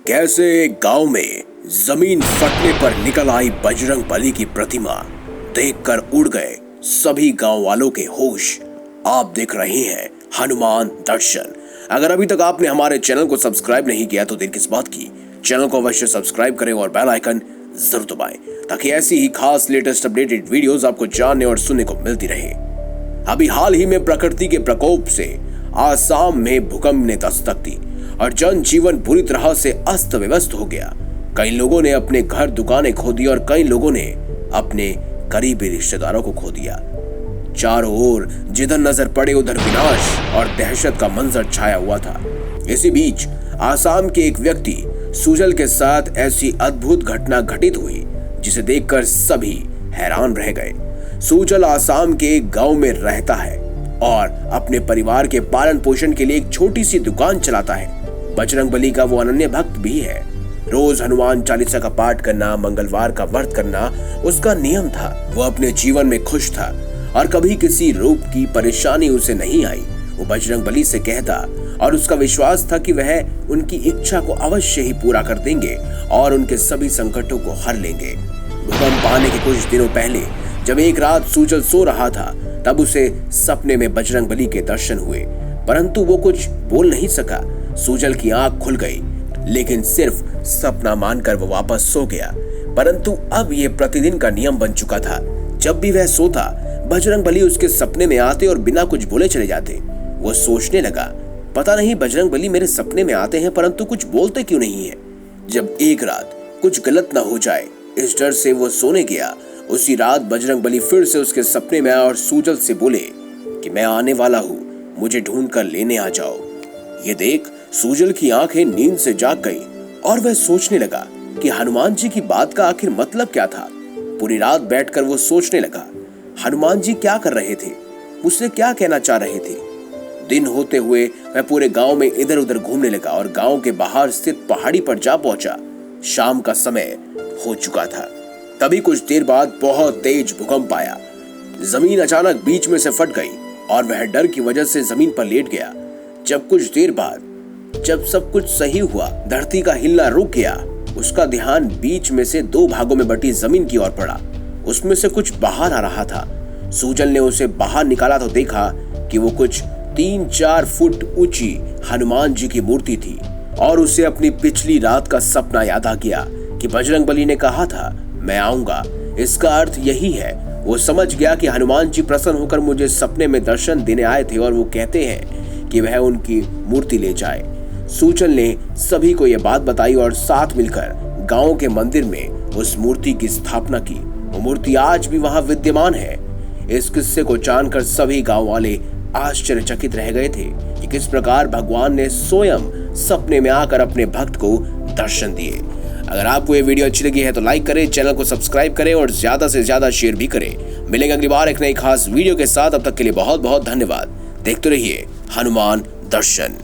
कैसे एक गांव में जमीन फटने पर निकल आई बजरंग बली की प्रतिमा देखकर उड़ गए सभी गांव वालों के होश। आप देख रहे हैं हनुमान दर्शन। अगर अभी तक आपने हमारे चैनल को सब्सक्राइब नहीं किया तो देर किस बात की, चैनल को अवश्य सब्सक्राइब करें और बेल आइकन जरूर दबाएं ताकि ऐसी ही खास लेटेस्ट अपडेटेड वीडियोस आपको जानने और सुनने को मिलती रहे। अभी हाल ही में प्रकृति के प्रकोप से आसाम में भूकंप ने दस्तक दी और जनजीवन बुरी तरह से अस्त व्यस्त हो गया। कई लोगों ने अपने घर दुकानें खो दी और कई लोगों ने अपने करीबी रिश्तेदारों को खो दिया। चारों ओर जिधर नजर पड़े उधर विनाश और दहशत का मंजर छाया हुआ था। इसी बीच आसाम के एक व्यक्ति सुजल के साथ ऐसी अद्भुत घटना घटित हुई जिसे देखकर सभी हैरान रह गए। सुजल आसाम के एक गांव में रहता है और अपने परिवार के पालन पोषण के लिए एक छोटी सी दुकान चलाता है। बजरंग बली का वो अनन्य भक्त भी है। रोज हनुमान चालीसा का पाठ करना, मंगलवार का व्रत करना उसका नियम था। वो अपने जीवन में खुश था और कभी किसी रूप की परेशानी उसे नहीं आई। वो बजरंग बली से कहता और उसका विश्वास था कि वह उनकी इच्छा को अवश्य ही पूरा कर देंगे और उनके सभी संकटों को हर लेंगे। भूकंप आने के कुछ दिनों पहले जब एक रात सुजल सो रहा था तब उसे सपने में बजरंग बली के दर्शन हुए, परंतु वो कुछ बोल नहीं सका। सुजल की आंख खुल गई लेकिन सिर्फ सपना मानकर वो वापस सो गया। परंतु अब ये प्रतिदिन का नियम बन चुका था। जब भी वह सोता बजरंग बली उसके सपने में आते और बिना कुछ बोले चले जाते। वो सोचने लगा, पता नहीं बजरंग बली मेरे सपने में आते हैं परंतु कुछ बोलते क्यों नहीं है। जब एक रात कुछ गलत ना हो जाए इस डर से वो सोने गया। उसी रात बजरंग बली फिर से उसके सपने में आया और सुजल से बोले कि मैं आने वाला हूँ, मुझे ढूंढ कर लेने आ जाओ। ये देख सुजल की आंखें नींद से जाग गई और वह सोचने लगा कि हनुमान जी की बात का आखिर मतलब क्या था। पूरी रात बैठकर वो सोचने लगा, हनुमान जी क्या कर रहे थे, मुझसे क्या कहना चाह रहे थे। दिन होते हुए वह पूरे गांव में इधर उधर घूमने लगा और गांव के बाहर स्थित पहाड़ी पर जा पहुंचा। शाम का समय हो चुका था। तभी कुछ देर बाद बहुत तेज भूकंप आया। जमीन अचानक बीच में से फट गई और वह डर की वजह से जमीन पर लेट गया। जब कुछ देर बाद जब सब कुछ सही हुआ, धरती का हिलना रुक गया। उसका ध्यान बीच में से दो भागों में बटी जमीन की ओर पड़ा। उसमें से कुछ बाहर आ रहा था। सुजल ने उसे बाहर निकाला तो देखा कि वो कुछ 3-4 फुट ऊंची हनुमान जी की मूर्ति थी और उसे अपनी पिछली रात का सपना याद आ गया कि बजरंग बली ने कहा था मैं आऊंगा। इसका अर्थ यही है। वो समझ गया कि हनुमान जी प्रसन्न होकर मुझे सपने में दर्शन देने आए थे और वो कहते हैं कि वह उनकी मूर्ति ले जाए। सुजल ने सभी को यह बात बताई और साथ मिलकर गांव के मंदिर में उस मूर्ति की स्थापना की। वो मूर्ति आज भी वहां विद्यमान है। इस किस्से को जानकर सभी गांव वाले आश्चर्यचकित रह गए थे कि किस प्रकार भगवान ने स्वयं सपने में आकर अपने भक्त को दर्शन दिए। अगर आपको ये वीडियो अच्छी लगी है तो लाइक करें, चैनल को सब्सक्राइब करें और ज्यादा से ज्यादा शेयर भी करें। मिलेंगे अगली बार एक नई खास वीडियो के साथ। अब तक के लिए बहुत बहुत धन्यवाद। देखते रहिए हनुमान दर्शन।